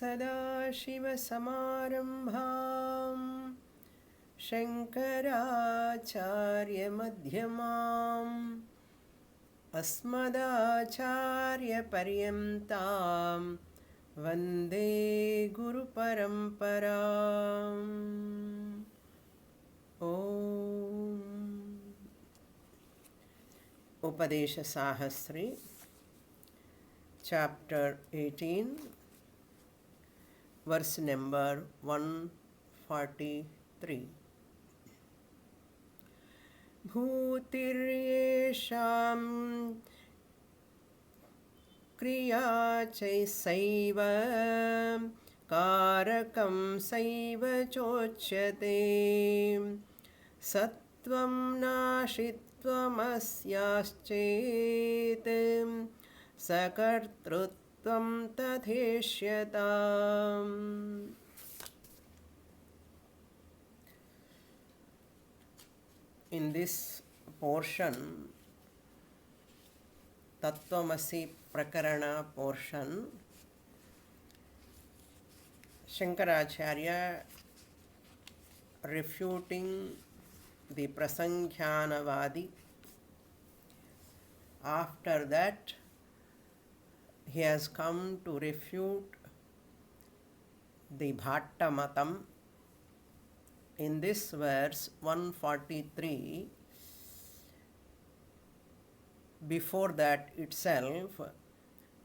सदाशिवसमारम्भां शङ्कराचार्यमध्यमाम् अस्मदाचार्यपर्यन्तां वन्दे गुरुपरम्पराम्। ॐ Upadesa Sahasri, chapter 18, verse number 143. Bhutiryesham kriya chaisaiva karakam saiva chochyate sattvam nashittvamasyāschet sakartrutvam tathesyatam. In this portion, Tattvamasi Prakarana portion, Shankaracharya refuting the Prasankhyanavadi. After that, he has come to refute the Bhattamatam. In this verse 143, before that itself,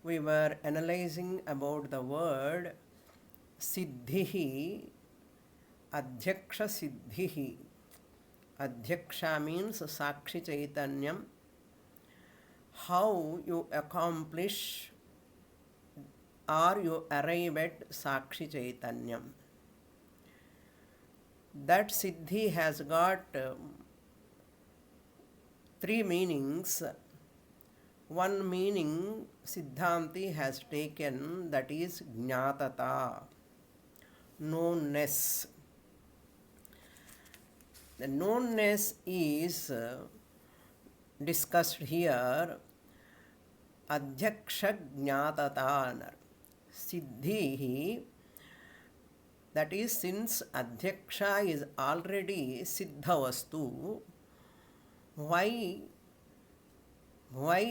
we were analyzing about the word Siddhihi, Adhyaksha Siddhihi. Adhyaksha means Sakshi Chaitanyam. How you accomplish or you arrive at Sakshi Chaitanyam. That Siddhi has got three meanings. One meaning Siddhanti has taken, that is Jnatata, knownness. The knownness is discussed here. Adhyaksha Jnatata Siddhihi. That is, since Adhyaksha is already Siddha Vastu, why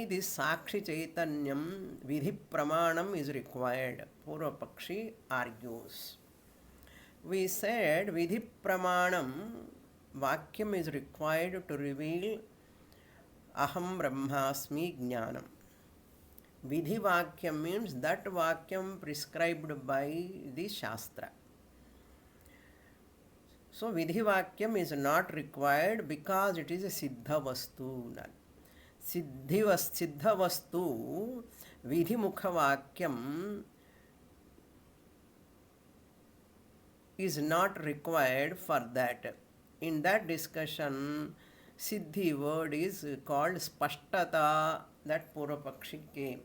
this Sakshi Chaitanyam Vidhi Pramanam is required? Purva Pakshi argues. We said Vidhi Pramanam, Vakyam is required to reveal Aham Brahmasmi Jnanam. Vidhi Vakyam means that Vakyam prescribed by the Shastra. So Vidhi Vakyam is not required because it is a Siddha Vastu. Siddha Vastu, Vidhi Mukha Vakyam is not required for that. In that discussion, Siddhi word is called Spashtata, that Purvapakshi came.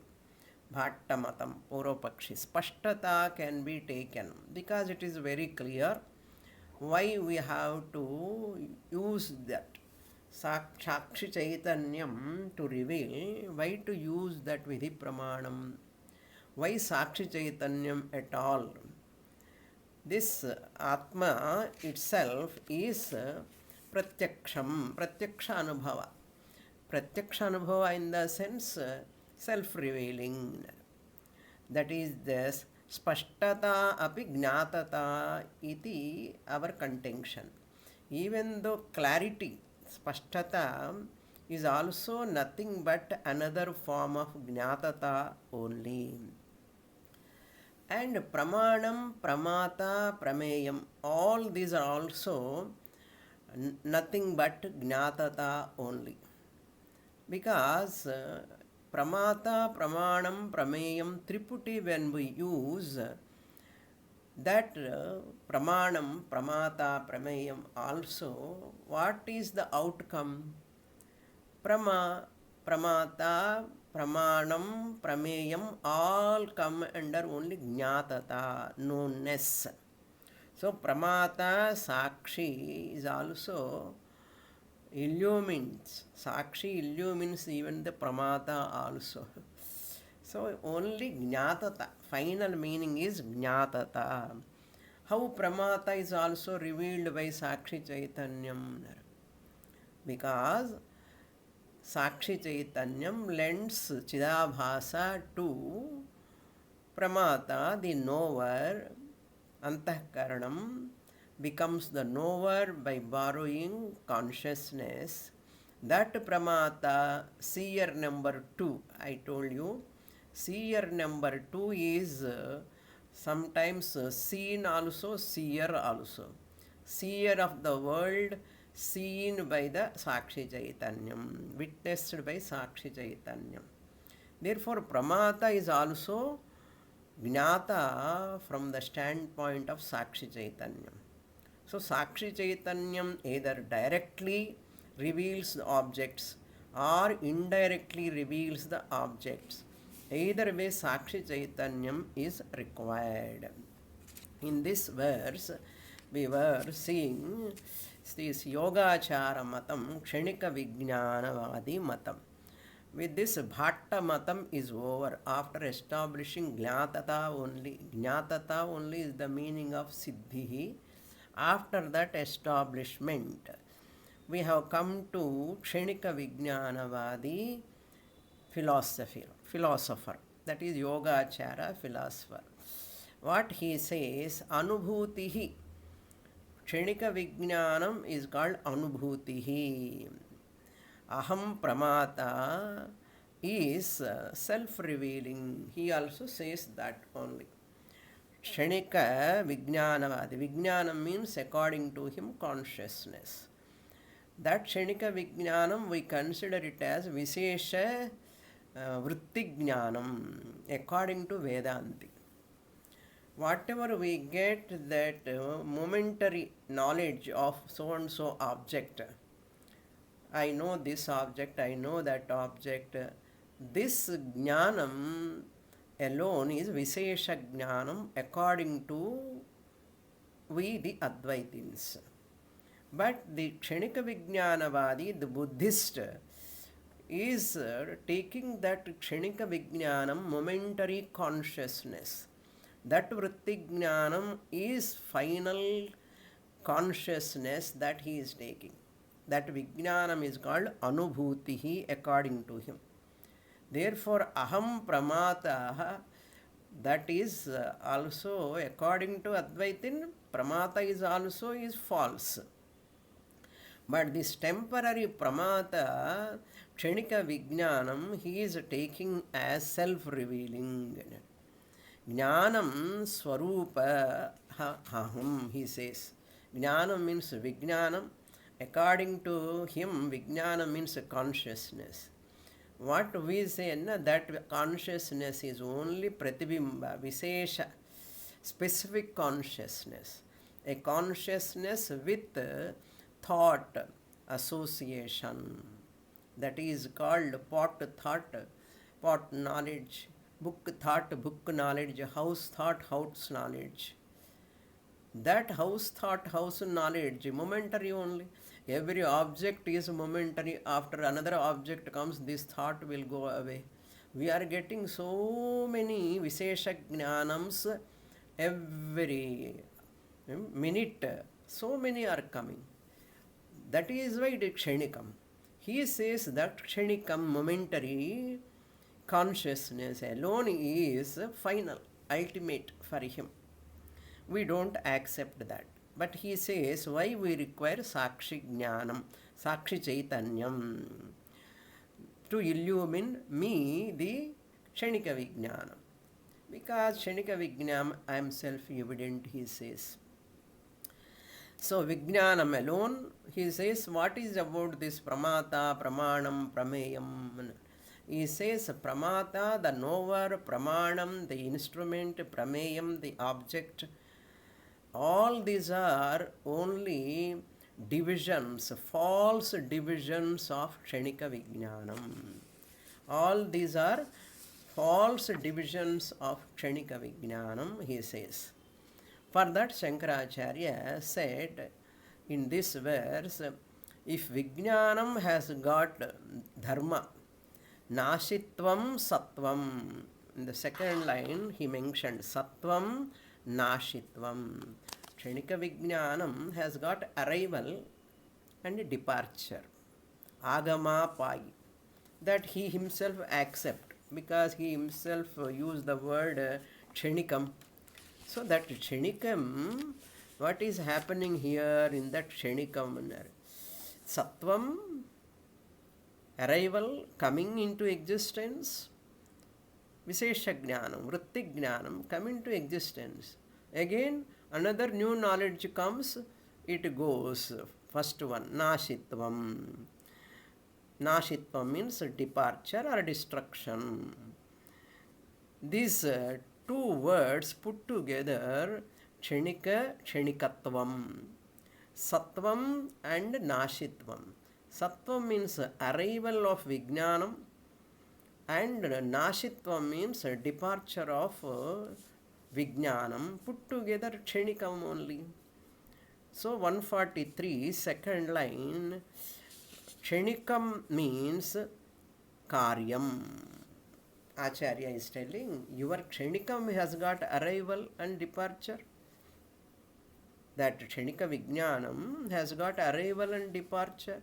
Bhattamatam, Purvapakshi. Spashtata can be taken because it is very clear. Why we have to use that Sakshi Chaitanyam to reveal? Why to use that Vidhi Pramanam? Why Sakshi Chaitanyam at all? This Atma itself is Pratyaksham, Pratyaksha Anubhava. Pratyaksha Anubhava in the sense self-revealing. That is this Spashtata api Jnatata iti our contention. Even though clarity, Spashtata, is also nothing but another form of Jnatata only. And Pramanam, Pramata, Prameyam, all these are also nothing but Jnatata only. Because Pramata, Pramanam, Prameyam, Triputi, when we use that Pramanam, Pramata, Prameyam also, what is the outcome? Pramata, Pramanam, Prameyam all come under only Jnatata, knownness. So Pramata, Sakshi is also illumines. Sakshi illumines even the Pramata also. So only Jnatata, final meaning is Jnatata. How Pramata is also revealed by Sakshi Chaitanyam? Because Sakshi Chaitanyam lends Chidabhasa to Pramata, the knower. Antahkaranam becomes the knower by borrowing consciousness. That Pramata, seer number 2, I told you, seer number 2 is sometimes seen also, seer also. Seer of the world, seen by the Sakshi Chaitanyam, witnessed by Sakshi Chaitanyam. Therefore, Pramata is also Jnata from the standpoint of Sakshi Chaitanyam. So, Sakshi Chaitanyam either directly reveals the objects or indirectly reveals the objects. Either way, Sakshi Chaitanyam is required. In this verse, we were seeing this Yogachara Matam, Kshanika Vijnanavadi Matam. With this, Bhatta Matam is over. After establishing Jnatata only is the meaning of Siddhi. After that establishment, we have come to Kshanika Vijnanavadi philosopher. That is Yogachara philosopher. What he says, Anubhutihi. Kshanika Vijnanam is called Anubhutihi. Aham Pramata is self-revealing. He also says that only. Kshanika Vijnanavadi. Vijnanam means according to him consciousness. That Kshanika Vijnanam we consider it as Visesha Vritti Jnanam according to Vedanti. Whatever we get that momentary knowledge of so and so object, I know this object, I know that object. This jnanam alone is Visesha Jnanam according to we the Advaitins. But the Kshanika Vijnanavadi, the Buddhist, is taking that Kshanika Vijnanam, momentary consciousness. That Vritti Jnanam is final consciousness that he is taking. That Vijnanam is called Anubhutihi according to him. Therefore, Aham Pramata, that is also according to Advaitin, Pramata is also is false. But this temporary Pramata, Kshanika Vijnanam, he is taking as self-revealing. Jnanam Swarupa Aham, he says. Jnanam means Vijnanam. According to him, Vijnana means consciousness. What we say, that consciousness is only Pratibimba, Visesha, specific consciousness. A consciousness with thought association. That is called pot thought, pot knowledge, book thought, book knowledge, house thought, house knowledge. That house thought, house knowledge, momentary only. Every object is momentary. After another object comes, this thought will go away. We are getting so many Visesha Jnanams every minute. So many are coming. That is why it is Kshanikam. He says that Kshanikam, momentary consciousness alone is final, ultimate for him. We don't accept that. But he says, why we require Sakshi Jnanam, Sakshi Chaitanyam, to illumine me, the Kshanika Vijnanam. Because Kshanika Vijnanam, I am self-evident, he says. So, Vijnanam alone, he says, what is about this Pramata, Pramanam, Prameyam? He says, Pramata, the knower, Pramanam, the instrument, Prameyam, the object. All these are only divisions, false divisions of Kshanika Vijnanam. All these are false divisions of Kshanika Vijnanam, he says. For that, Shankaracharya said in this verse, if Vijnanam has got dharma, Nashitvam Sattvam, In the second line, he mentioned Sattvam, Nashitvam. Kshanika Vijnanam has got arrival and departure. Agama Pai. That he himself accept, because he himself used the word Kshanikam. So that Kshanikam, what is happening here in that Kshanikam? Sattvam, arrival, coming into existence. Vishesha Jnanam, Vritti Jnanam, come into existence. Again, another new knowledge comes, it goes. First one, Nashitvam. Nashitvam means departure or destruction. These two words put together, Kshanika, Kshanikatvam. Sattvam and Nashitvam. Sattvam means arrival of Vijnanam, and Nashitvam means departure of Vijnanam. Put together Kshanikam only. So 143, second line, Kshanikam means Karyam. Acharya is telling, your Kshanikam has got arrival and departure. That Kshanika Vijnanam has got arrival and departure.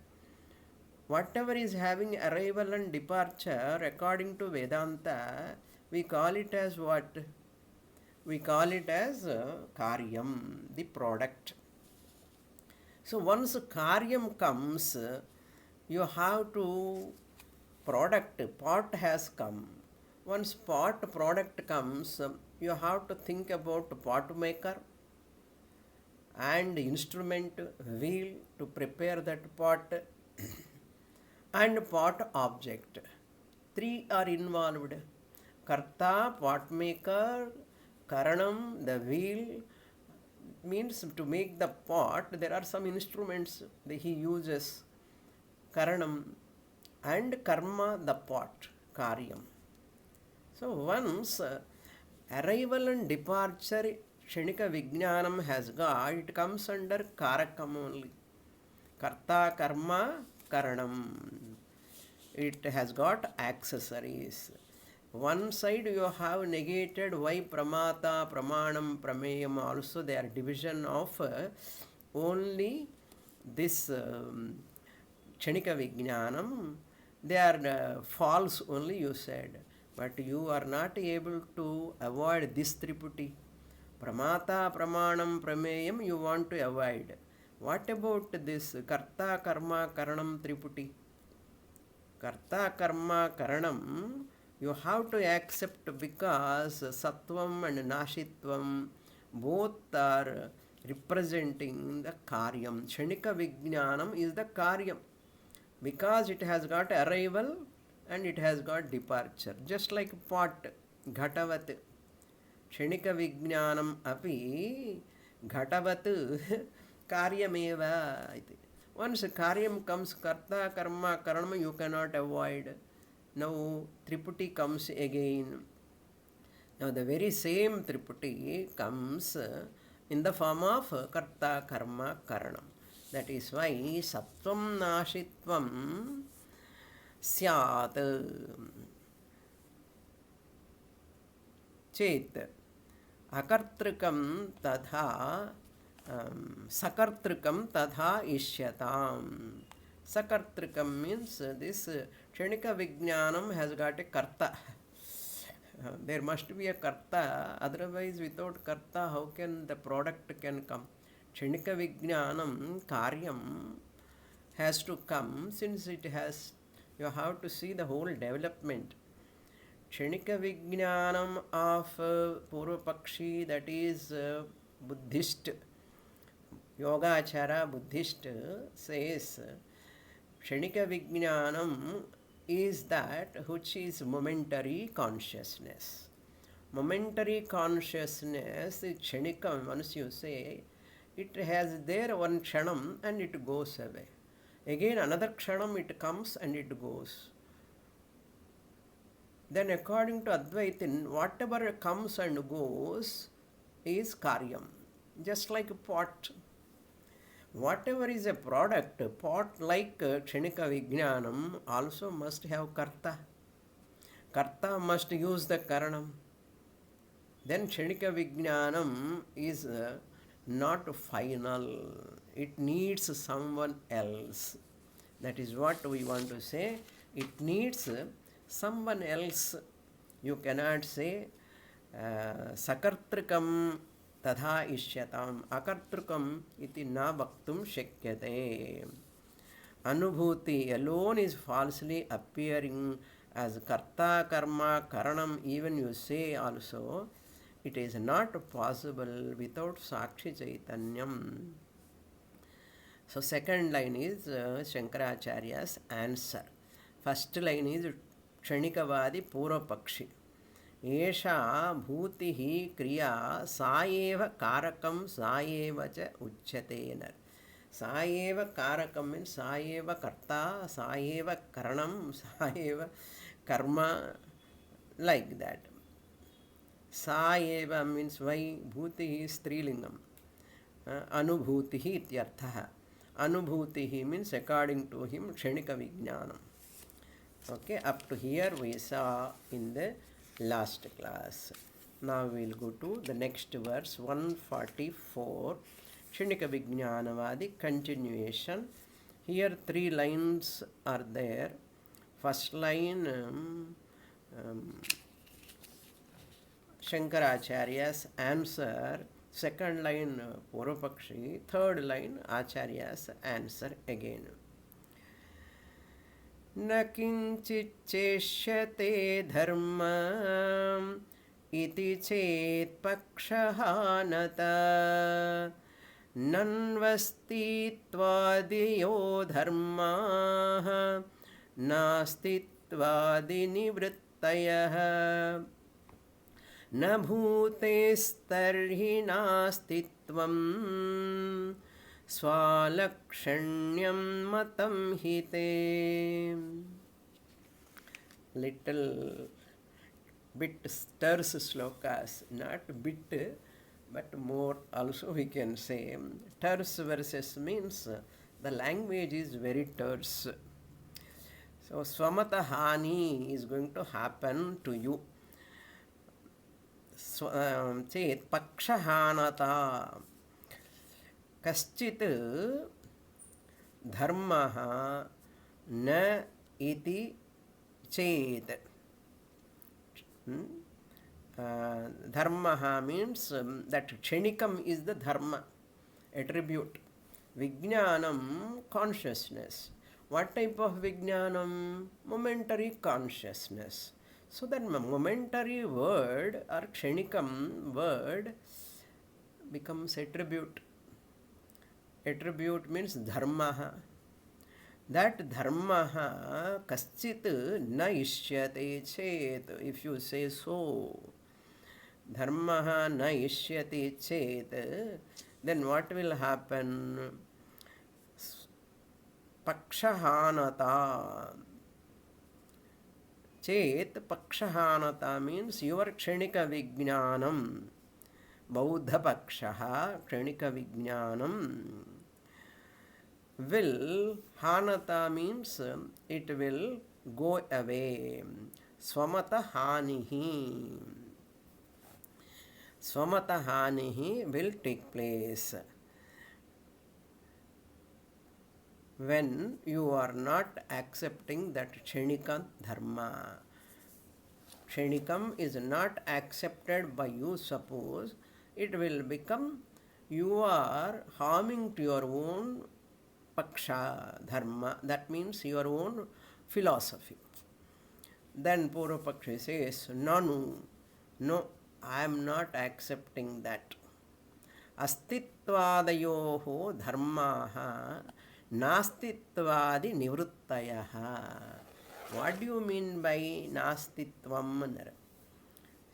Whatever is having arrival and departure, according to Vedanta, we call it as what? We call it as Karyam, the product. So once Karyam comes, you have to pot has come. Once product comes, you have to think about pot maker and instrument, wheel to prepare that pot, and pot object. Three are involved. Karta, pot maker, Karanam, the wheel, means to make the pot, there are some instruments that he uses. Karanam, and Karma, the pot, Karyam. So once arrival and departure Kshanika Vijnanam has got, it comes under Karakam only. Karta, Karma, Karanam. It has got accessories. One side you have negated why Pramata, Pramanam, Prameyam also, they are division of only this Kshanika Vijnanam. They are false only, you said. But you are not able to avoid this Triputi. Pramata, Pramanam, Prameyam you want to avoid. What about this Karta, Karma, Karanam Triputi? Karta, Karma, Karanam you have to accept, because Sattvam and Nashitvam both are representing the Karyam. Kshanika Vijnanam is the Karyam, because it has got arrival and it has got departure. Just like pot, Ghatavat. Kshanika Vijnanam api Ghatavat Karyameva. Once Karyam comes, Karta, Karma, Karanam you cannot avoid. Now Triputi comes again. Now the very same Triputi comes in the form of Karta, Karma, Karanam. That is why Sattvam Nashitvam Syat Chet Akartrikam Tadha Sakartrikam Tadha Ishyatam. Sakartrikam means this Kshanika Vijnanam has got a Karta. There must be a Karta, otherwise without Karta how can the product can come? Kshanika Vijnanam, Karyam has to come, since it has, you have to see the whole development. Kshanika Vijnanam of Purvapakshi, that is Buddhist, Yogachara Buddhist says, Kshanika Vijnanam is that which is momentary consciousness. Momentary consciousness is Kshanikam, once you say, it has there one Kshanam and it goes away. Again another Kshanam it comes and it goes. Then according to Advaitin, whatever comes and goes is Karyam. Just like a pot. Whatever is a product, pot like Kshanika Vijnanam also must have Karta. Karta must use the Karanam. Then Kshanika Vijnanam is not final. It needs someone else. That is what we want to say. It needs someone else. You cannot say sakartrikam tadha ishyatam akartrikam iti na vaktum shakyate. Anubhuti alone is falsely appearing as karta, karma, karanam, even you say also, it is not possible without Sakshi Chaitanyam. So second line is Shankaracharya's answer. First line is Kshanikavadi Purvapakshi. Esha bhutihi kriya saeva karakam saeva cha uchyatenar. Saeva karakam means saeva karta, saeva karanam, saeva karma, like that. Saeva means why? Bhutihi is strilingam. Anubhutihi ityarthaha. Anubhutihi means according to him Kshanika Vijnanam. Okay, up to here we saw in the last class. Now we will go to the next verse 144. Kshanika Vijnanavadi continuation. Here 3 lines are there. First line Shankaracharya's answer. Second line Purvapakshi. Third line Acharya's answer again. न किंचित् चेष्यते धर्म इति चेत् पक्षः नत नन्वस्तित्वादियो धर्माः नास्तित्वादिनिवृत्तयः न भूतेस्तर्हि नास्तित्वं स्वालक्षण्यं मतं हि ते. Little bit stirs slokas, not bit but more also we can say. Terse verses means the language is very terse. So swamata hani is going to happen to you. Chet pakshahanata kaschit dharmaha na iti chet. Dharmaha means that kshanikam is the dharma attribute. Vijnanam, consciousness. What type of vijnanam? Momentary consciousness. So that momentary word or kshanikam word becomes attribute. Attribute means dharmaha. That dharmaha kaschit na ishyate chet. If you say so, dharmaha na ishyate chet, then what will happen? Pakshahanata. Chet pakshahanata means your kshanika vijnanam. Bauddha pakshaha kshanika vijnanam will, hanata means it will go away. Swamata hanihi. Swamata hanihi will take place when you are not accepting that kshanika dharma. Kshanikam is not accepted by you, suppose, it will become you are harming to your own paksha dharma, that means your own philosophy. Then Purvapakshi says, no, I am not accepting that. Astitvadayoho dharmaha nastitvadi nivruttayaha. What do you mean by nastitvam?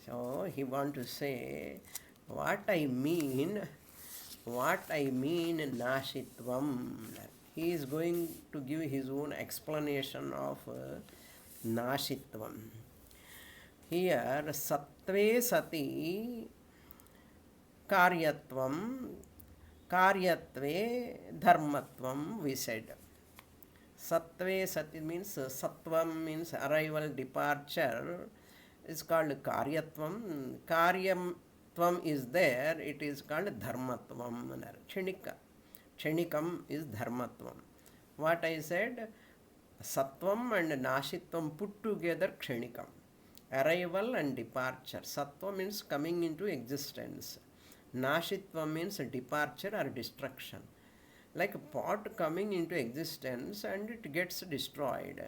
So he want to say, what I mean nashitvam. He is going to give his own explanation of nashitvam. Here sattve sati karyatve dharmatvam we said. Sattve sati means sattvam means arrival, departure is called karyatvam. Karyatvam is there, it is called dharmatvam. Kshanika. Kshanikam is dharmatvam. What I said, sattvam and nashitvam put together kshanikam. Arrival and departure. Sattva means coming into existence. Nashitva means departure or destruction. Like a pot coming into existence and it gets destroyed.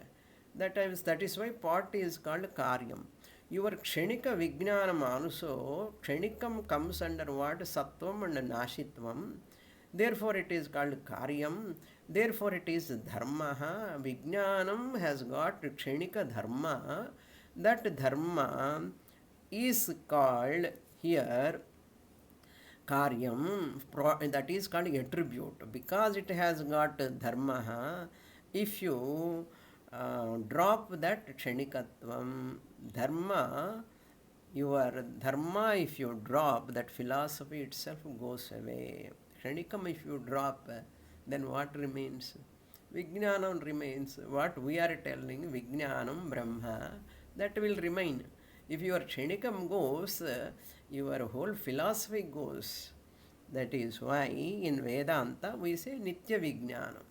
That is why pot is called karyam. Your kshanika vijnanam also, kshanikam comes under what? Sattvam and nashitvam. Therefore it is called karyam. Therefore it is dharma. Vijnanam has got kshanika dharma. That dharma is called here karyam, that is called attribute. Because it has got dharma, if you drop that kshanikatvam, dharma, your dharma, if you drop, that philosophy itself goes away. Kshanikam, if you drop, then what remains? Vijnanam remains. What we are telling, Vijnanam Brahma, that will remain. If your kshanikam goes, your whole philosophy goes. That is why in Vedanta we say Nitya Vijnanam.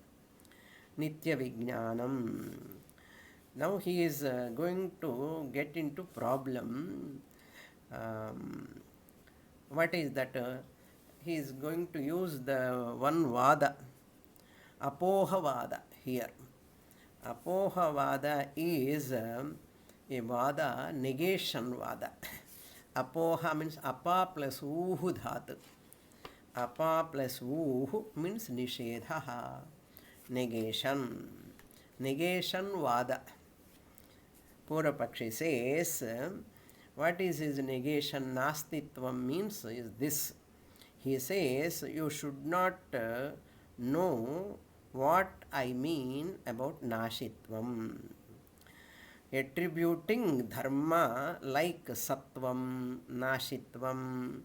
Nitya Vijnanam. Now he is going to get into problem. What is that? He is going to use the one vada, apoha vada here. Apoha vada is a vada, negation vada. Apoha means apa plus uhu dhatu. Apa plus uhu means nishedha, negation. Negation vada. Purapakshi says, what is his negation? Nastitvam means is this. He says, you should not know what I mean about nashitvam. Attributing dharma like sattvam, nashitvam,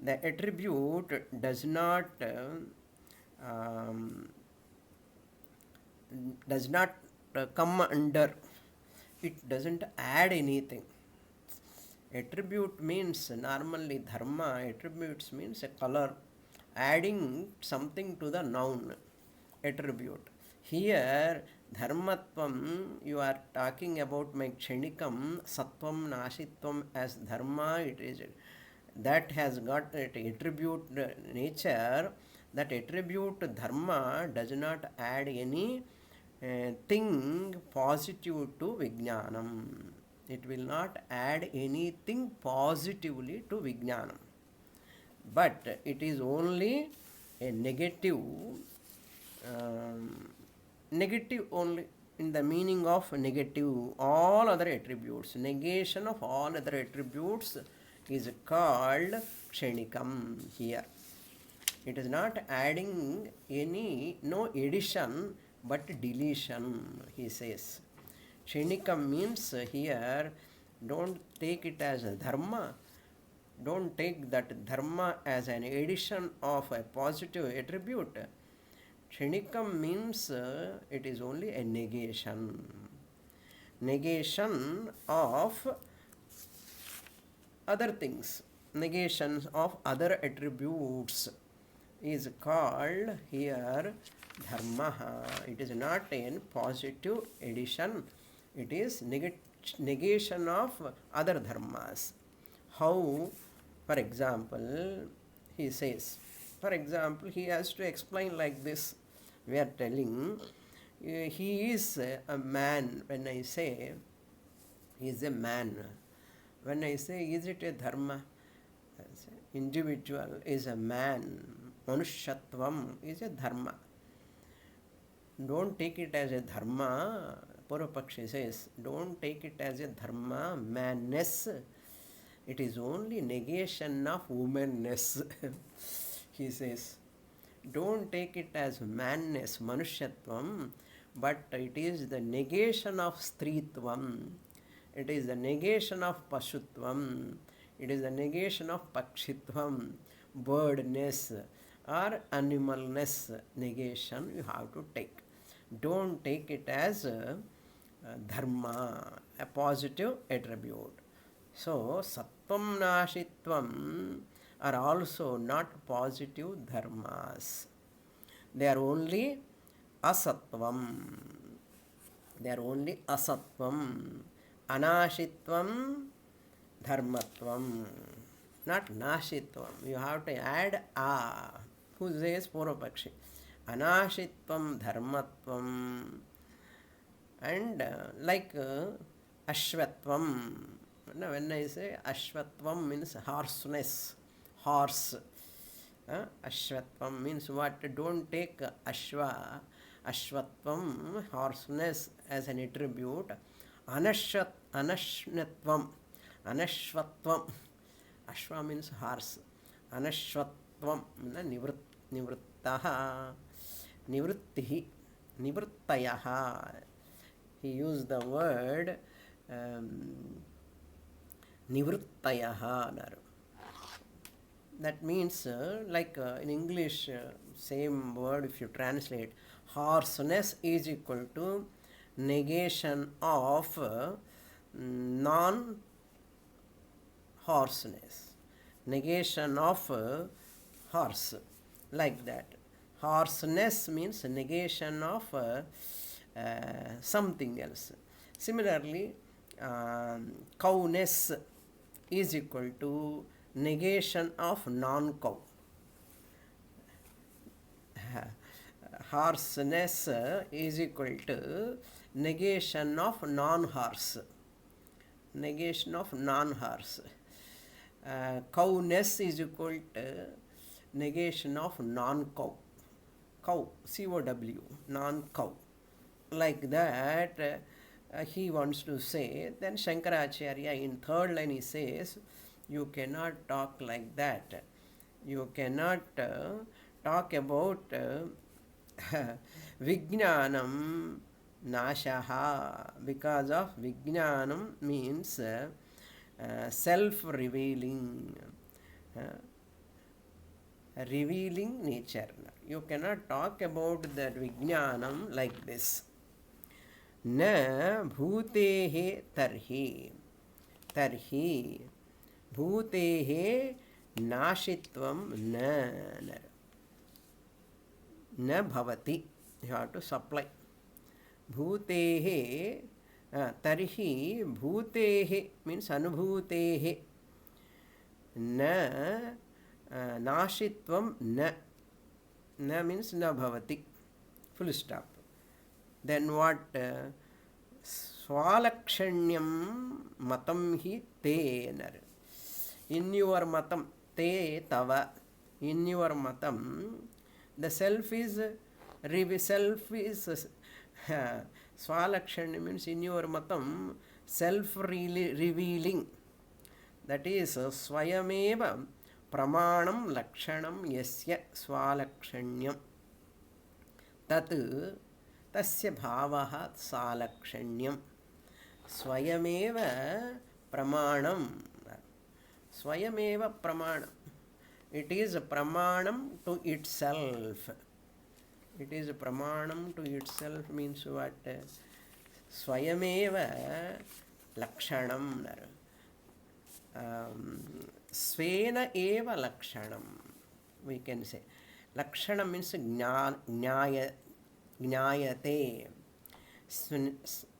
the attribute does not come under, it doesn't add anything. Attribute means normally dharma, attributes means a color, adding something to the noun, attribute. Here, dharmatvam, you are talking about my kshanikam, sattvam, nashitvam as dharma, it is that has got an attribute nature. That attribute dharma does not add any thing positive to vijnanam. It will not add anything positively to vijnanam. But it is only a negative, negative only in the meaning of negative, all other attributes. Negation of all other attributes is called kshanikam here. It is not adding any, no addition but deletion, he says. Kshanikam means here, don't take it as a dharma. Don't take that dharma as an addition of a positive attribute. Kshanikam means it is only a negation. Negation of other things. Negation of other attributes is called here dharma. It is not a positive addition. It is negation of other dharmas. How? For example, he says, for example, he has to explain like this. We are telling, he is a man. When I say he is a man, when I say is it a dharma? Individual is a man. Manushyatvam is a dharma. Don't take it as a dharma. Purapakshi says, don't take it as a dharma, manness. It is only negation of womanness. He says, don't take it as manness, manushyatvam, but it is the negation of stritvam. It is the negation of pashutvam. It is the negation of pakshitvam, birdness or animalness negation you have to take. Don't take it as dharma, a positive attribute. So, sattvam nashitvam are also not positive dharmas. They are only asattvam. They are only asattvam. Anashitvam, dharmatvam. Not nashitvam. You have to add a. Who says Purvapakshi? Anashitvam, dharmatvam. And ashvatvam. Now, when I say ashvatvam means horseness, horse. Ashvatvam means what? Don't take ashvatvam, horseness, as an attribute. Anashvatvam. Ashva means horse. Anashvatvam, nivrittaha, nivrittihi, nivrittayaha. He used the word nivrittayaha. That means, in English, same word if you translate, harshness is equal to negation of non-harshness. Negation of horse. Like that. Harshness means negation of something else. Similarly, cowness is equal to negation of non-cow. Horseness is equal to negation of non-horse. Negation of non-horse. Cowness is equal to negation of non-cow. Cow, C-O-W, non-cow. Like that, he wants to say. Then Shankaracharya in third line he says, you cannot talk like that. You cannot talk about Vijnanam Nashaha, because of Vijnanam means self-revealing, revealing nature. You cannot talk about that Vijnanam like this. Na bhutehe tarhi. Tarhi bhutehe nashitvam na bhavati. You have to supply. Bhutehe tarhi bhutehe means anubhutehe na nashitvam na means na bhavati. Full stop. Then what? Swalakshanyam matam hi te. In your matam, te tava. In your matam, the self is Swalakshanya means in your matam, self-revealing. That is swayameva pramanam lakshanam yasya swalakshanyam. Tat tasya bhavaha salakshanyam. Swayameva pramanam. Swayameva pramanam. It is a pramanam to itself. It is a pramanam to itself means what? Swayameva lakshanam. Svena eva lakshanam. We can say. Lakshanam means gnayate.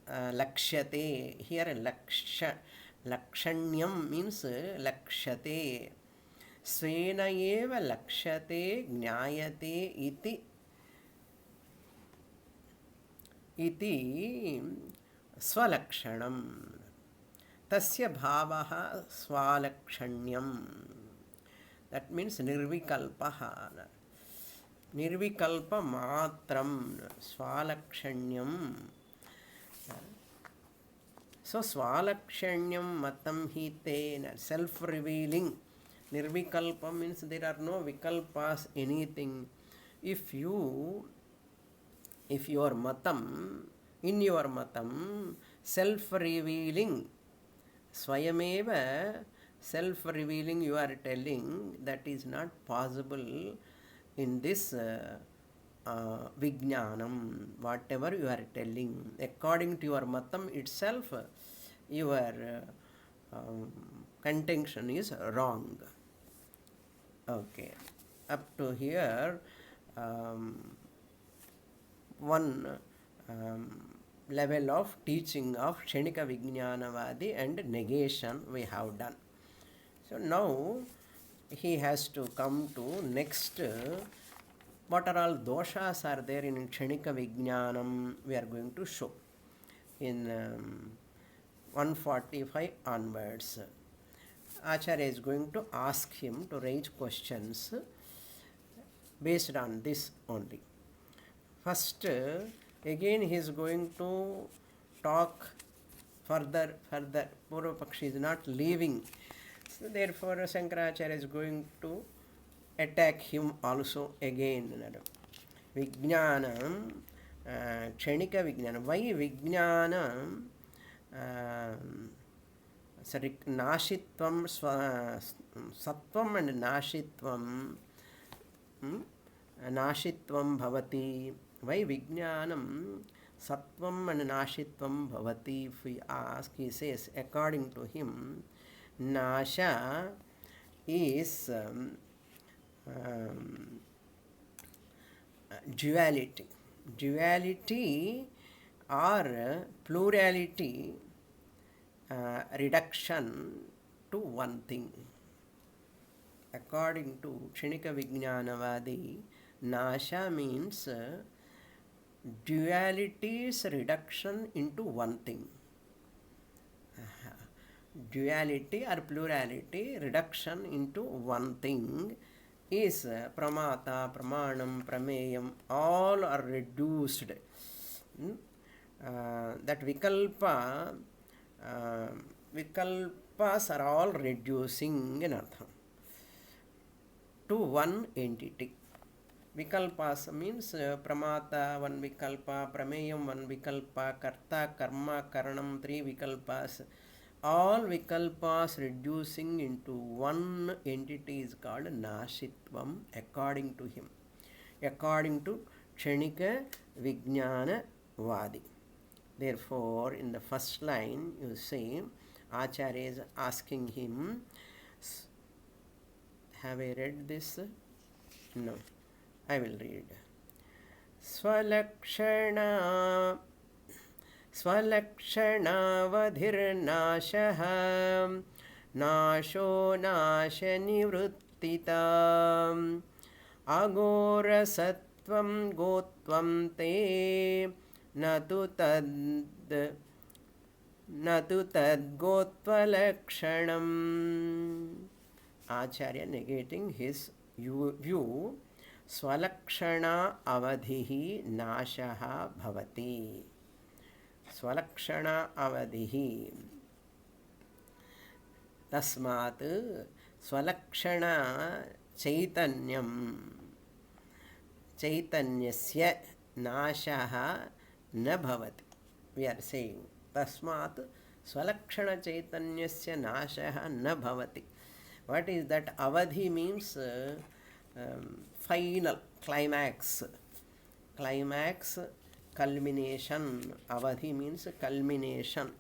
Lakshyate. Here lakshanyam means lakshate. Svena eva lakshate gnayate iti swalakshanam. Tasya bhavaha swalakshanyam. That means nirvikalpaha. Nirvikalpa matram. Swalakshanyam. So swalakshanyam matam hi te. Self-revealing. Nirvikalpa means there are no vikalpas, anything. If your matam, in your matam, self-revealing, swayameva, self-revealing, you are telling, that is not possible in this Vijnanam, whatever you are telling, according to your matam itself, your contention is wrong. Okay, up to here, one level of teaching of Kshanika Vijnanavadi and negation we have done. So now he has to come to next. What are all doshas are there in Kshanika Vijnanam? We are going to show in 145 onwards. Acharya is going to ask him to raise questions based on this only. First, again he is going to talk further. Purva Pakshi is not leaving. So therefore, Shankaracharya is going to attack him also again. Vijnanam, Kshanika Vijnanam. Why Vijnanam? Sorry, Nashitvam, Sattvam and Nashitvam. Nashitvam bhavati. Why Vijnanam, Sattvam and Nashitvam bhavati? If we ask, he says, according to him, Nasha is duality. Duality or plurality, reduction to one thing. According to Kshanika Vijnanavadi, Nasha means duality's reduction into one thing. Duality or plurality reduction into one thing is pramata, pramanam, prameyam, all are reduced. That vikalpas are all reducing in artham to one entity. Vikalpas means pramata, one vikalpa, prameyam, one vikalpa, karta, karma, karanam, three vikalpas. All vikalpas reducing into one entity is called Nashitvam according to him. According to Kshanika Vijnana Vadi. Therefore, in the first line, you see, Acharya is asking him, have I read this? No, I will read. Swalakshana Swalakshanaavadhirnashah Nasho Nashanivruttita Agorasatvam Gotvam Te Natu Tad Gottvalakshanam. Acharya negating his view. Swalakshana avadhihi nashaha bhavati. Swalakshana avadhihi. Tasmat swalakshana chaitanyasya nashaha na bhavati. We are saying tasmat swalakshana chaitanyasya nashaha na bhavati. What is that? Avadhi means final, climax, culmination. Avadhi means culmination.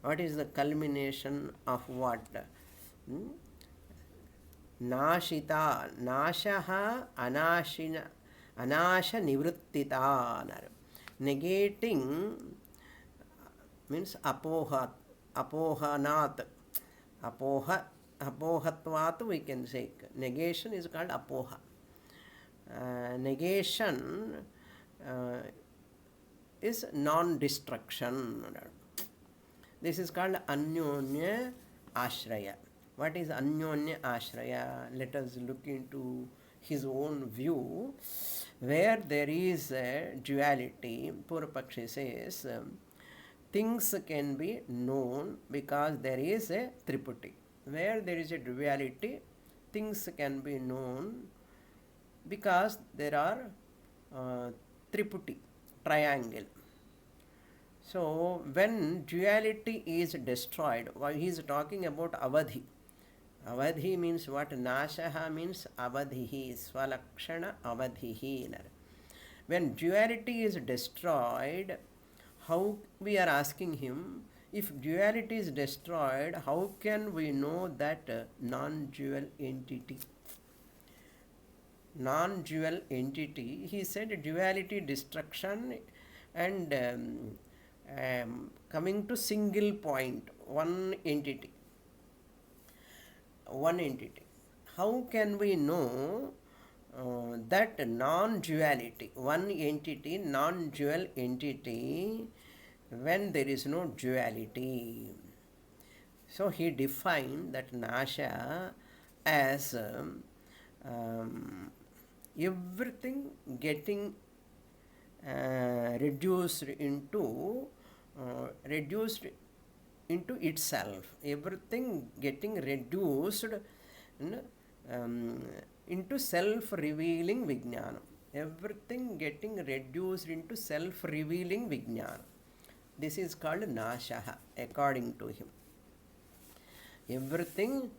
What is the culmination of what? Nashita, nashaha, anasha nivruttita. Negating means apohanat, apohatvat we can say. Negation is called apoha. Negation is non-destruction. This is called anyonya ashraya. What is anyonya ashraya? Let us look into his own view. Where there is a duality, Purvapakshi says, things can be known because there is a triputi. Where there is a duality, things can be known because there are triputi, triangle. So when duality is destroyed, he is talking about avadhi. Avadhi means what? Nashaha means avadhihi, swalakshana avadhihi. When duality is destroyed, how we are asking him, if duality is destroyed, how can we know that non-dual entity? Non-dual entity, he said duality destruction and coming to single point, one entity. How can we know that non-duality, one entity, non-dual entity, when there is no duality? So he defined that nasha as everything getting reduced into itself, everything getting reduced into self-revealing vijnanam, everything getting reduced into self-revealing vijnanam. This is called nashaha according to him. Everything,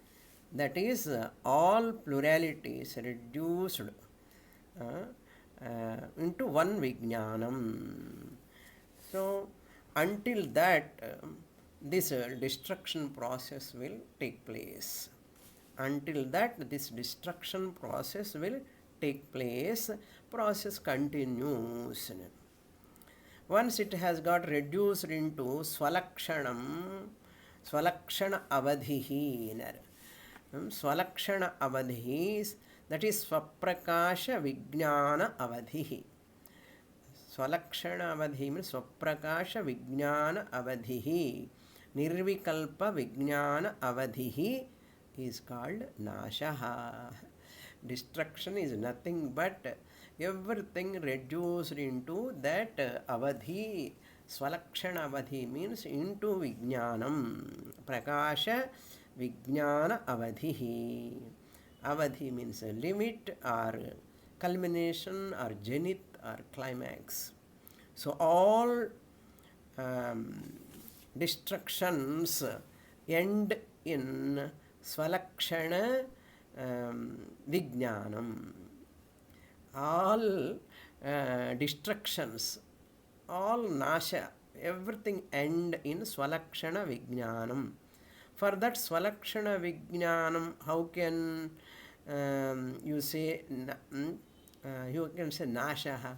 that is all pluralities reduced into one vijnanam. So until that this destruction process will take place. Until that this destruction process will take place, process continues. Once it has got reduced into swalakshanam, swalakshana avadhihi, swalakshana avadhi, that is swaprakasha vijnana avadhihi. Swalakshana avadhi means swaprakasha vijnana avadhihi, nirvikalpa vijnana avadhihi is called nashaha. Destruction is nothing but everything reduced into that avadhi. Swalakshana avadhi means into vijnanam. Prakasha vijnana avadhihi. Avadhi means a limit or culmination or zenith or climax. So all destructions end in swalakshana vijnanam. All destructions, all nasha, everything end in swalakshana vijnanam. For that swalakshana vijnanam, how can you say you can say nashaha?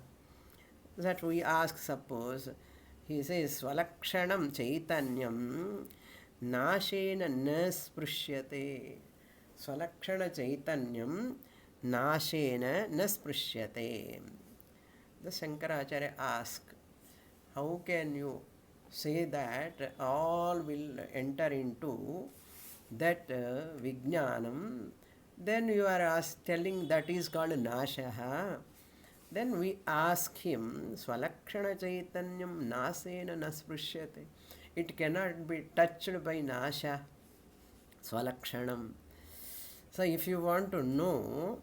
That we ask, suppose he says swalakshanam chaitanyam nashena na sprishyate. Swalakshana chaitanyam nashena na sprishyate. The Shankaracharya asked, how can you say that all will enter into that vijnanam? Then you are telling that is called nashaha. Then we ask him, swalakshana chaitanyam nasena na sprishyate. It cannot be touched by nasha, swalakshanam. So if you want to know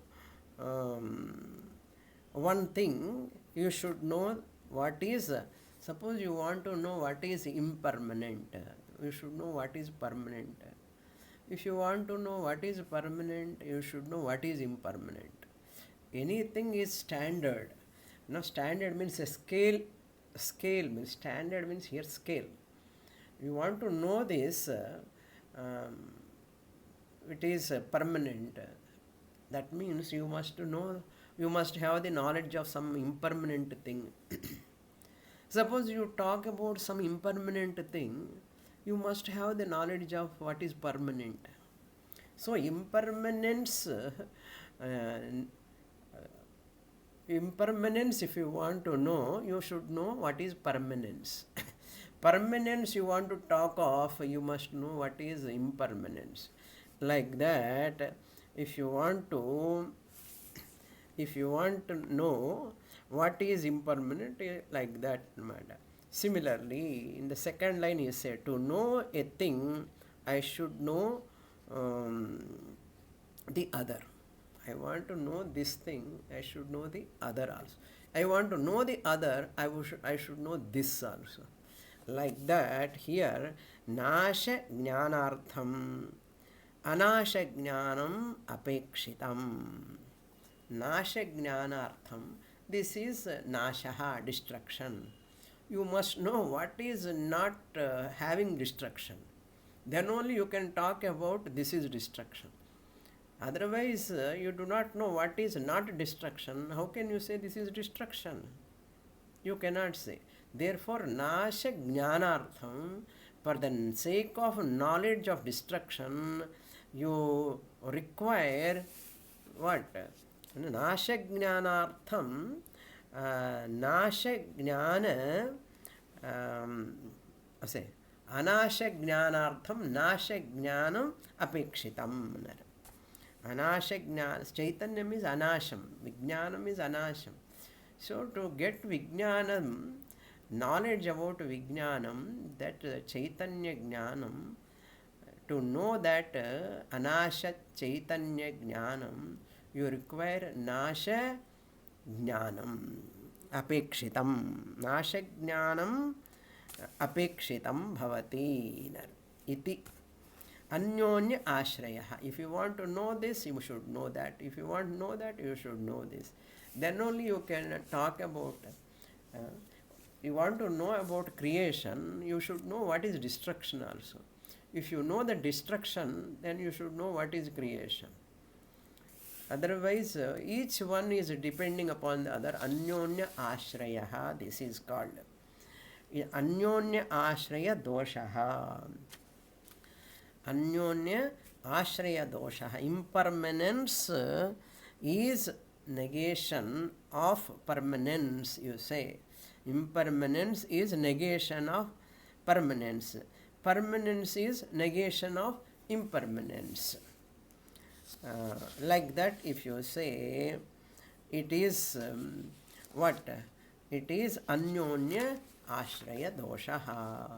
one thing, you should know what is, suppose you want to know what is impermanent, you should know what is permanent. If you want to know what is permanent, you should know what is impermanent. Anything is standard. Now standard means a scale. Scale means standard means here scale. You want to know this, it is permanent. That means you must know, you must have the knowledge of some impermanent thing. Suppose you talk about some impermanent thing, you must have the knowledge of what is permanent. So impermanence, impermanence if you want to know, you should know what is permanence. Permanence you want to talk of, you must know what is impermanence. Like that, if you want to know what is impermanent, like that matter. Similarly, in the second line you say, to know a thing, I should know the other. I want to know this thing, I should know the other also. I want to know the other, I should know this also. Like that, here, nasha jnanartham, anasha jnanam apekshitam. Nasha jnanartham, this is nashaha, destruction. You must know what is not having destruction. Then only you can talk about this is destruction. Otherwise, you do not know what is not destruction. How can you say this is destruction? You cannot say. Therefore, nasha jnanartham, for the sake of knowledge of destruction, you require what? Nasha jnanartham, nasha jnana, say, anasha jnanartham, nasha jnanam apekshitam. Anasha jnana, Chaitanyam is anasham, Vijnanam is anasham. So to get Vijnanam, knowledge about Vijnanam, that Chaitanya Jnanam, to know that Anasha Chaitanya Jnanam, you require Nasha Jnanam, Apekshitam. Nasha Jnanam Apekshitam Bhavati. Iti. Anyonya Ashraya. If you want to know this, you should know that. If you want to know that, you should know this. Then only you can talk about. You want to know about creation, you should know what is destruction also. If you know the destruction, then you should know what is creation. Otherwise, each one is depending upon the other. Anyonya Ashrayaha, this is called. Anyonya Ashraya Doshaha. Anyonya Ashraya Doshaha. Impermanence is negation of permanence, you say. Impermanence is negation of permanence. Permanence is negation of impermanence. Like that, if you say, it is what? It is anyonya ashraya doshaha.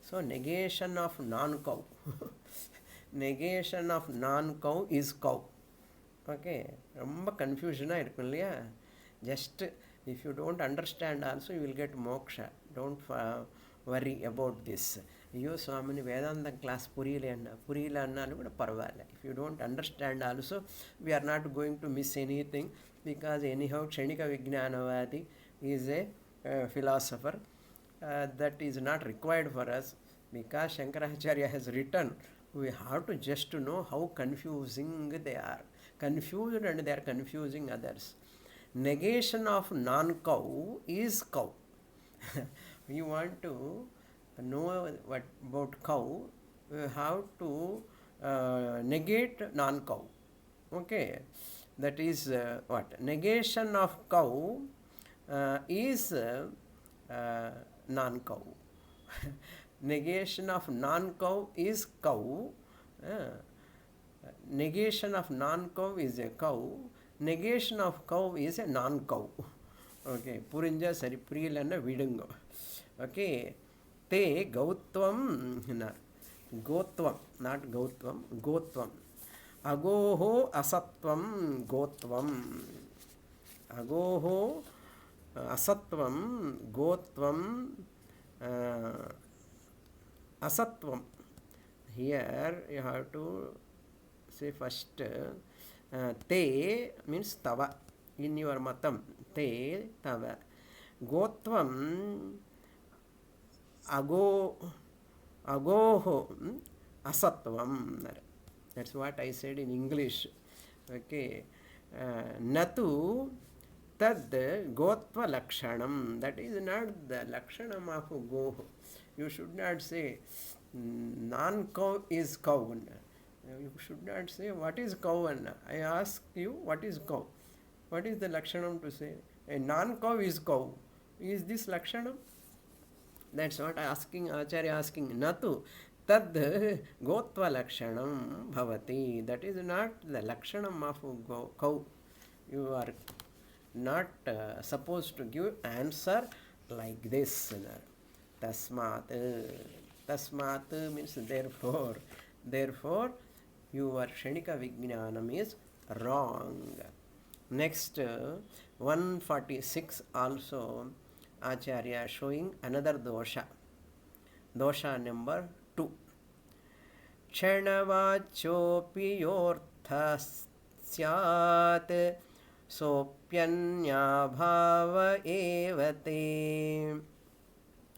So, negation of non-cow. Negation of non-cow is cow. Okay, ரொம்ப கன்ஃபியூஷனாக இருக்கும் இல்லையா? Just if you don't understand also, you will get moksha. Don't worry about this. ஐயோ சுவாமினி வேதாந்த class புரியலன்னாலும் கூட பரவாயில்ல. If you don't understand also, we are not going to miss anything, because anyhow Kshanika Vijnanavadi is a philosopher. That is not required for us, because Shankaracharya has written, we have to just to know how confusing they are. Confused, and they are confusing others. Negation of non-cow is cow. You want to know what about cow, you have to negate non-cow. Okay, that is what? Negation of cow is non-cow. Negation of non-cow is cow. Negation of non-cow is a cow. Negation of cow is a non-cow. Okay, purinja sari puriyalanna vidungo. Okay, te gautvam, gotvam, not gautvam, gotvam. Agoho asatvam gotvam. Agoho asatvam gotvam asatvam. Here you have to say first te means tava in your matam. Te tava. Gotvam agoho asatvam. That's what I said in English. Okay. Natu tad gotva lakshanam. That is not the lakshanam of goho. You should not say non-cow is cow. You should not say what is cow. I ask you what is cow. What is the lakshanam to say? A non-cow is cow. Is this lakshanam? That's what asking Acharya asking. Natu tad gotva lakshanam bhavati. That is not the lakshanam of cow. You are not supposed to give answer like this. Tasmat. Tasmat means therefore. Therefore, your Kshanika Vijnanam is wrong. Next, 146 also, Acharya showing another dosha. Dosha number 2. Kshanavachopi yortha syat Sopyanyabhava evate.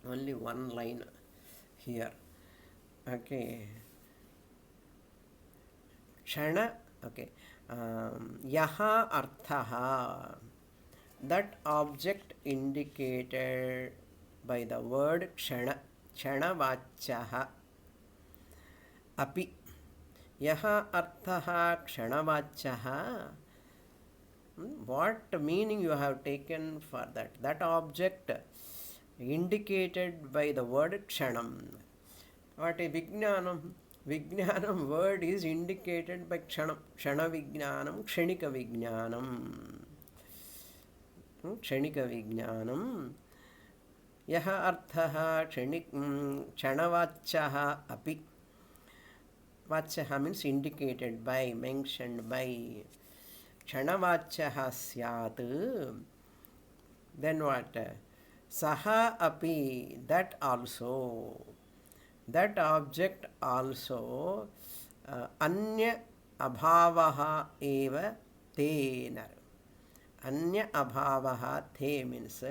Only one line here. Okay. Kshana. Okay. Yaha arthaha. That object indicated by the word kshana. Kshanavachaha. Api. Yaha arthaha kshanavachaha. What meaning you have taken for that? That object indicated by the word kshanam. What is vijnanam? Vijnanam word is indicated by kshanam. Kshana vijnanam, kshanika vijnanam. Kshanika vijnanam. Yaha arthaha kshanavachaha api. Vachaha means indicated by, mentioned by. Kshanavachaha syat. Then what? Saha api, that also. That object also. Anya abhavaha eva tenar. Anya abhavaha te means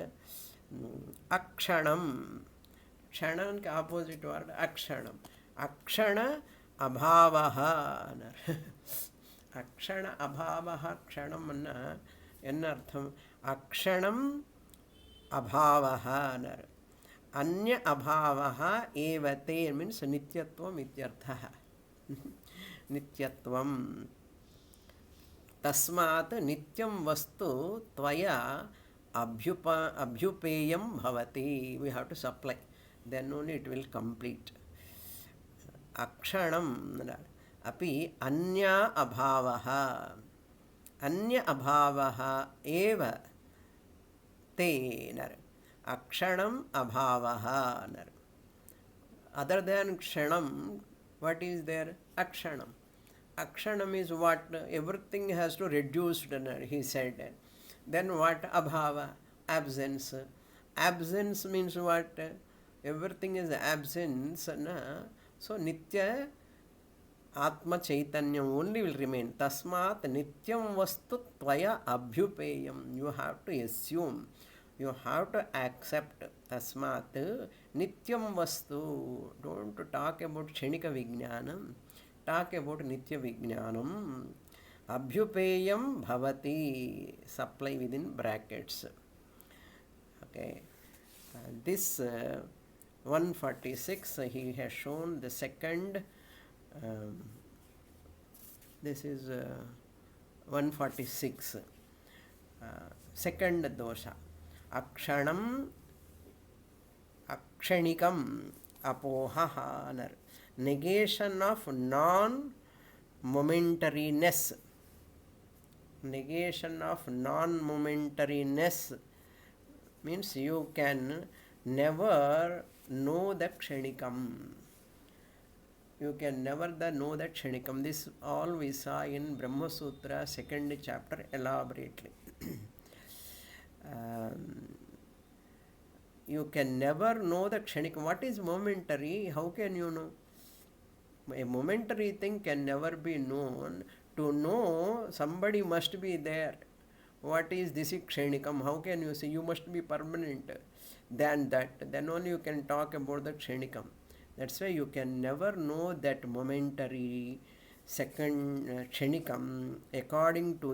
akshanam. Kshanam ka opposite word akshanam. Akshana abhavaha. Akshana abhavaha kshanam anna ennartham akshanam abhavaha. Anya abhavaha evate means nityatvam ityarthaha. Nityatvam. Tasmat nityam vastu tvaya abhyupeyam bhavati. We have to supply. Then only it will complete. Akshanam api anya abhavaha. Anya abhavaha eva tenar. Akshanam abhavaha. Other than kshanam, what is there? Akshanam. Akshanam is what? Everything has to reduce, he said. Then what? Abhava, absence. Absence means what? Everything is absence. So nitya Atma Chaitanya only will remain. Tasmat nityam vastu tvaya abhyupeyam. You have to assume. You have to accept. Tasmat nityam vastu. Don't talk about kshanika vijnanam. Talk about nitya vijnanam. Abhyupeyam bhavati. Supply within brackets. Okay. This 146, he has shown the second. This is 146. Second dosha. Akshanam akshanikam apohahanar. Negation of non-momentariness. Negation of non-momentariness means you can never know the kshanikam. You can never know that kshanikam. This all we saw in Brahma Sutra, 2nd chapter, elaborately. You can never know the kshanikam. What is momentary? How can you know? A momentary thing can never be known. To know, somebody must be there. What is this kshanikam? How can you say? You must be permanent. Then only you can talk about the kshanikam. That's why you can never know that momentary second kshanikam. According to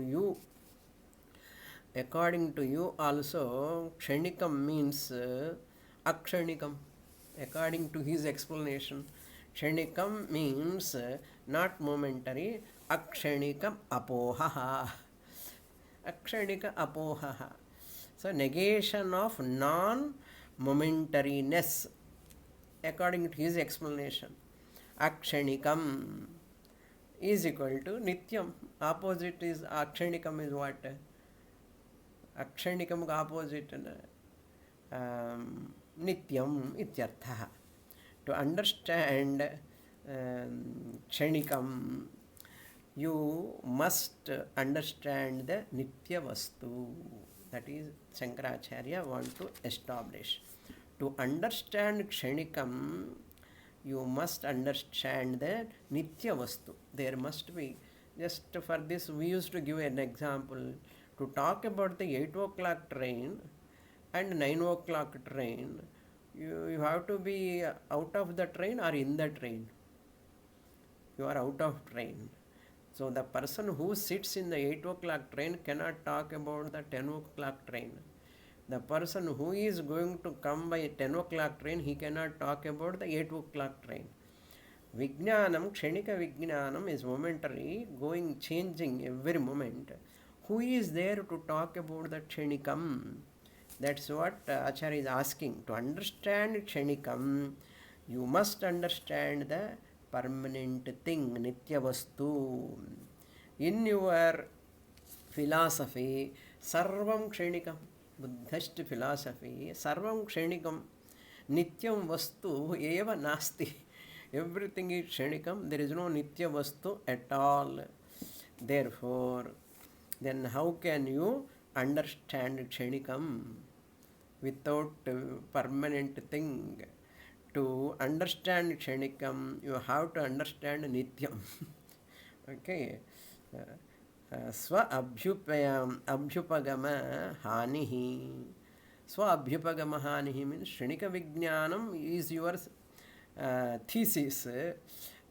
you also, kshanikam means akshanikam. According to his explanation, kshanikam means not momentary. Akshanikam apohaha. Akshanika apohaha. So negation of non-momentariness. According to his explanation, akshanikam is equal to nityam. Opposite is akshanikam is what? Akshanikam opposite nityam ityartha. To understand kshanikam, you must understand the nitya vastu. That is Shankaracharya want to establish. To understand kshanikam, you must understand the nitya vastu. There must be. Just for this, we used to give an example. To talk about the 8 o'clock train and 9 o'clock train, you have to be out of the train or in the train. You are out of train. So the person who sits in the 8 o'clock train cannot talk about the 10 o'clock train. The person who is going to come by 10 o'clock train, he cannot talk about the 8 o'clock train. Vijnanam, Kshanika Vijnanam is momentary, going, changing every moment. Who is there to talk about the Kshanikam? That's what Acharya is asking. To understand Kshanikam, you must understand the permanent thing, Nitya Vastu. In your philosophy, Sarvam Kshanikam, Buddhist philosophy, Sarvam Kshanikam, Nityam Vastu eva nasti. Everything is Kshanikam, there is no Nitya Vastu at all. Therefore, then how can you understand Kshanikam without permanent thing? To understand Kshanikam, you have to understand Nityam. Okay. Swa abhyupagama hanihi. Swa abhyupagama hanihi means Kshanika Vijnanam is your thesis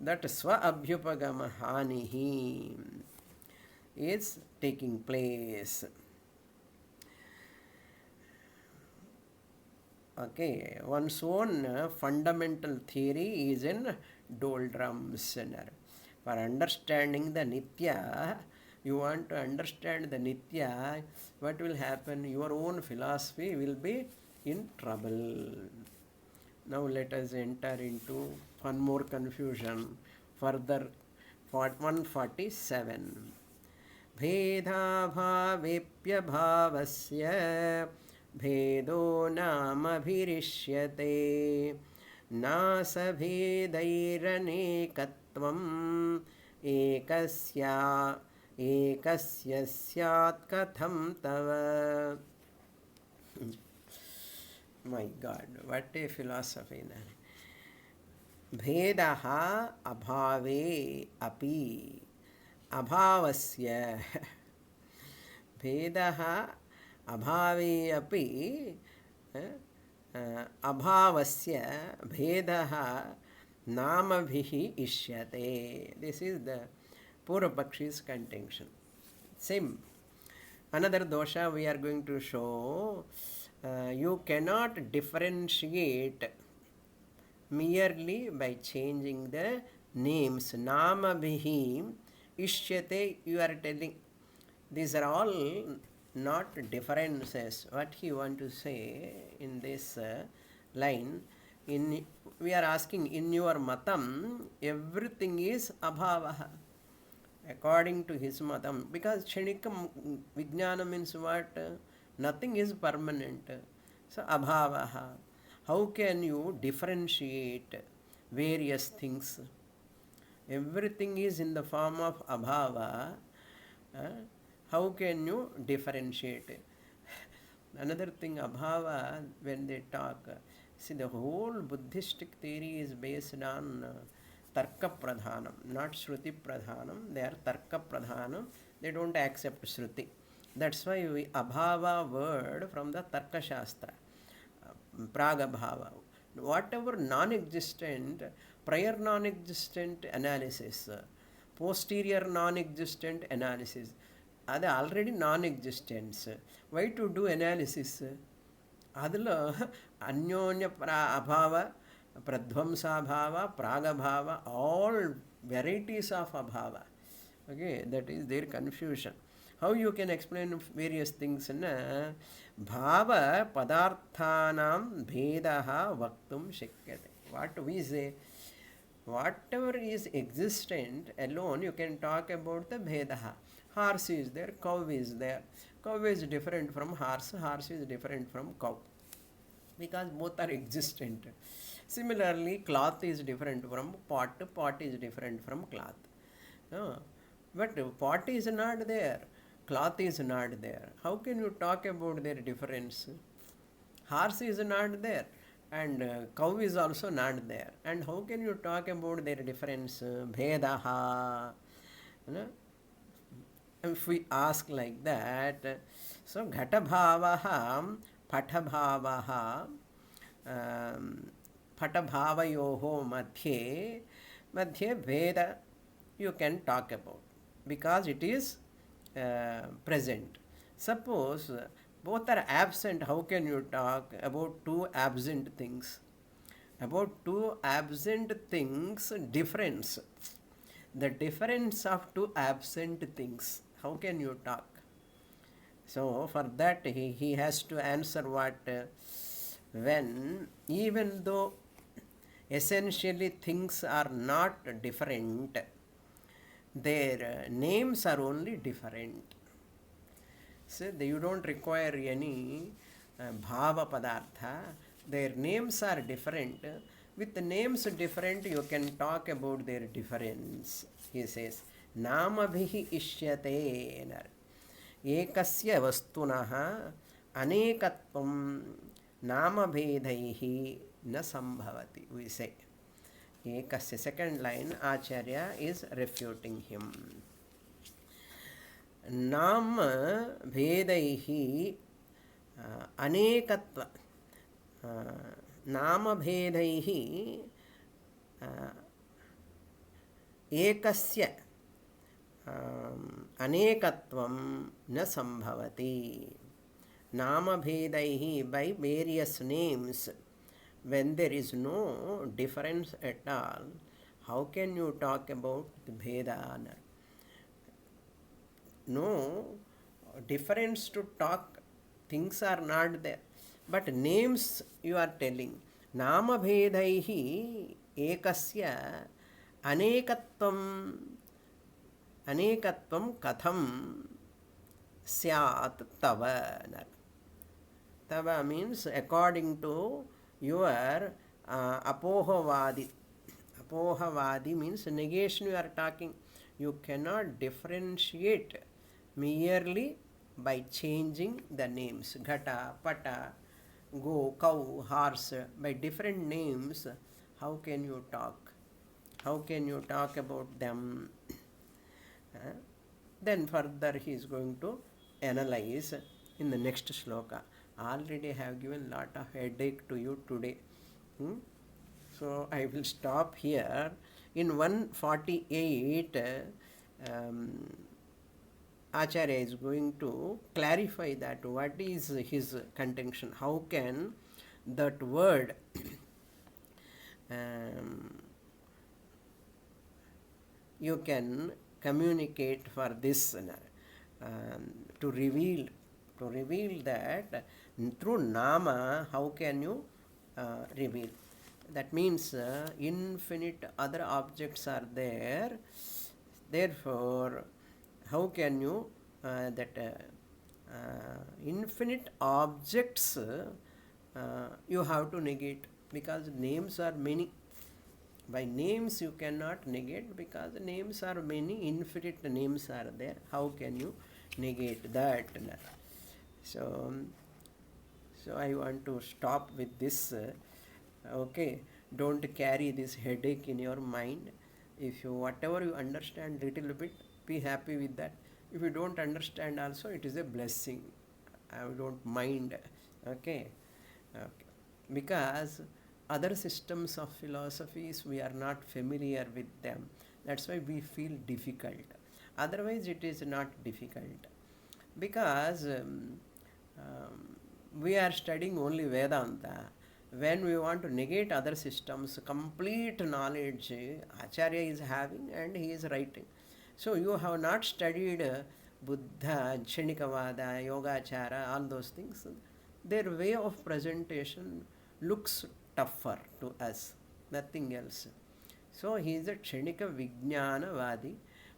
that Swa abhyupagama hanihi is taking place. Okay, one's own fundamental theory is in doldrums. For understanding the Nitya, you want to understand the Nitya, what will happen? Your own philosophy will be in trouble. Now let us enter into one more confusion. Further, 147. Bheda bhavepya bhavasya भेदो नामभिरिष्यते नासभेदैरनेकत्वम् एकस्य स्यात् कथं तव. My God, what a philosophy. Bhedaha abhave api abhavasya. Bhedaha abhave api abhavasya bhedaha namabhihi ishyate. This is the Purvapakshi's contention. Same. Another dosha we are going to show. You cannot differentiate merely by changing the names. Namabhihi ishyate, you are telling. These are all not differences. What he want to say in this line, we are asking, in your matam, everything is abhavaha. According to his matam, because Kshanikam Vijnana means what? Nothing is permanent. So abhavaha. How can you differentiate various things? Everything is in the form of abhava. How can you differentiate? Another thing, abhava, when they talk, see, the whole Buddhistic theory is based on tarka pradhanam, not shruti pradhanam. They are tarka pradhanam. They don't accept shruti. That's why we abhava word from the tarka shastra, pragabhava. Whatever non-existent, prior non-existent analysis, posterior non-existent analysis, ಅದು already non existence. Why to do analysis? ಅದಲ್ಲ ಅನ್ಯೋನ್ಯ ಅಭಾವ, ಪ್ರಧ್ವಂಸಾಭಾವ, ಪ್ರಾಗಭಾವ, all varieties of ಅಭಾವ. Okay, that is there confusion. How you can explain various ಥಿಂಗ್ಸನ್ನು ಭಾವ ಪದಾರ್ಥಾನಾಂ ಭೇದ ವಕ್ತುಂ ಶಕ್ಯತೆ. What we say, whatever is existent alone, you can talk about the bheda. Horse is there, cow is there. Cow is different from horse, horse is different from cow, because both are existent. Similarly, cloth is different from pot, pot is different from cloth. But pot is not there, cloth is not there. How can you talk about their difference? Horse is not there, and cow is also not there. And how can you talk about their difference? Bhedaha. if we ask like that, so ghatabhavaha, pathabhavaha, pathabhavayoho madhye veda you can talk about because it is present. Suppose both are absent, how can you talk about two absent things? About two absent things, difference. The difference of two absent things. How can you talk? So for that he has to answer what? When even though essentially things are not different, their names are only different. So you don't require any bhava padartha. Their names are different. With the names different, you can talk about their difference. He says, namabhihi ishyate. Ekasya vastunaha anekatvam namabhedaihi na sambhavati. We say. Ekasya, second line, Acharya is refuting him. नाम भेदैः अनेकत्व नाम भेदैः एकस्य अनेकत्वं न संभवति. नाम भेदैः, by various names, when there is no difference at all, how can you talk about the bheda? No difference to talk, things are not there, but names you are telling. Nama bhedaihi ekasya anekatvam katham syat tava. Tava means according to your apohavadi. Apohavadi means negation you are talking. You cannot differentiate merely by changing the names. Ghata, pata, go, cow, horse. By different names, how can you talk? How can you talk about them? Then further he is going to analyze in the next shloka. Already have given lot of headache to you today. So I will stop here. In 148, Acharya is going to clarify that what is his contention. How can that word you can communicate for this to reveal that through nama, how can you reveal? That means infinite other objects are there. Therefore, how can you infinite objects you have to negate, because names are many. By names you cannot negate because names are many, infinite names are there. How can you negate that? So I want to stop with this. Okay, don't carry this headache in your mind. If you whatever you understand little bit, be happy with that. If you don't understand also, it is a blessing. I don't mind. Okay. Because other systems of philosophies we are not familiar with them. That's why we feel difficult. Otherwise it is not difficult. Because we are studying only Vedanta. When we want to negate other systems, complete knowledge Acharya is having and he is writing. So you have not studied Buddha, Kshenikavada, Yogachara, all those things. Their way of presentation looks tougher to us, nothing else. So he is a Kshenika Vijnanavadi.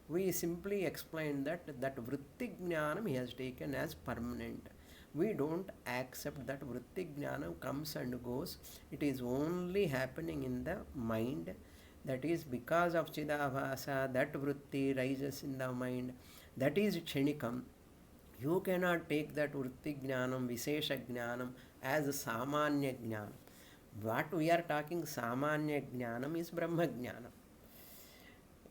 We simply explain that Vritti Jnanam he has taken as permanent. We don't accept that Vritti Jnanam comes and goes. It is only happening in the mind. That is because of Chidabhasa, that Vritti rises in the mind. That is Kshenikam. You cannot take that Vritti Jnanam, Vishesha Jnanam as Samanya Jnanam. What we are talking Samanya Jnanam is Brahma Jnanam.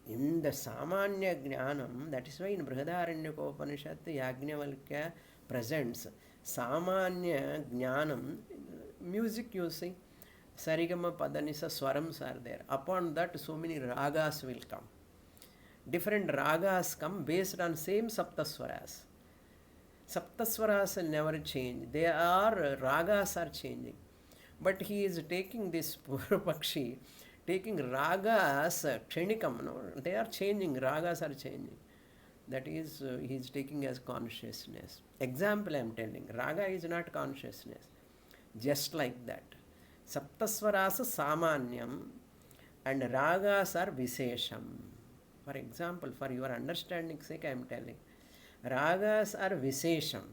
In the Samanya Jnanam, that is why in Brihadaranyaka Yajnavalkya presents Samanya Jnanam, music you see, Sarigama Padanisa Swarams are there. Upon that, so many ragas will come. Different ragas come based on same Saptaswaras. Saptaswaras never change. They are, ragas are changing. But he is taking this poor Pakshi, taking ragas, kshenikam, no? They are changing, ragas are changing. That is, he is taking as consciousness. Example I am telling, raga is not consciousness. Just like that. Saptaswaras samanyam and ragas are visesham. For example, for your understanding sake I am telling. Ragas are visesham.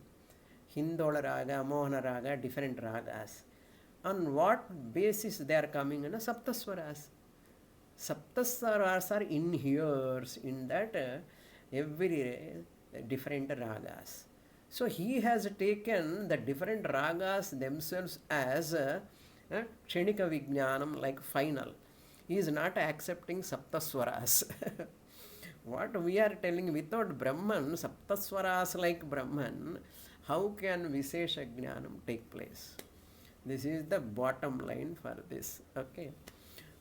Hindola raga, Mohana raga, different ragas. On what basis they are coming? Saptaswaras. Saptaswaras are inheres in that every different ragas. So he has taken the different ragas themselves as Kshenika Vijnanam, like final. He is not accepting Saptaswaras. What we are telling, without Brahman, Saptaswaras like Brahman, how can Vishesha Jnanam take place? This is the bottom line for this. Okay.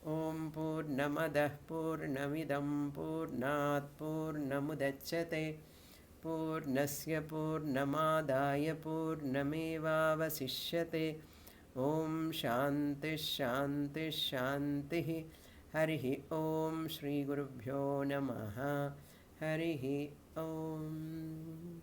Om Purnamadah Purnamidam Purnat Purnamudachyate Purnasya Purnamadaya Purnamevavasishyate. Om Shanti Shanti Shanti. Harihi Om Shri Gurubhyo Namaha. Harihi Om.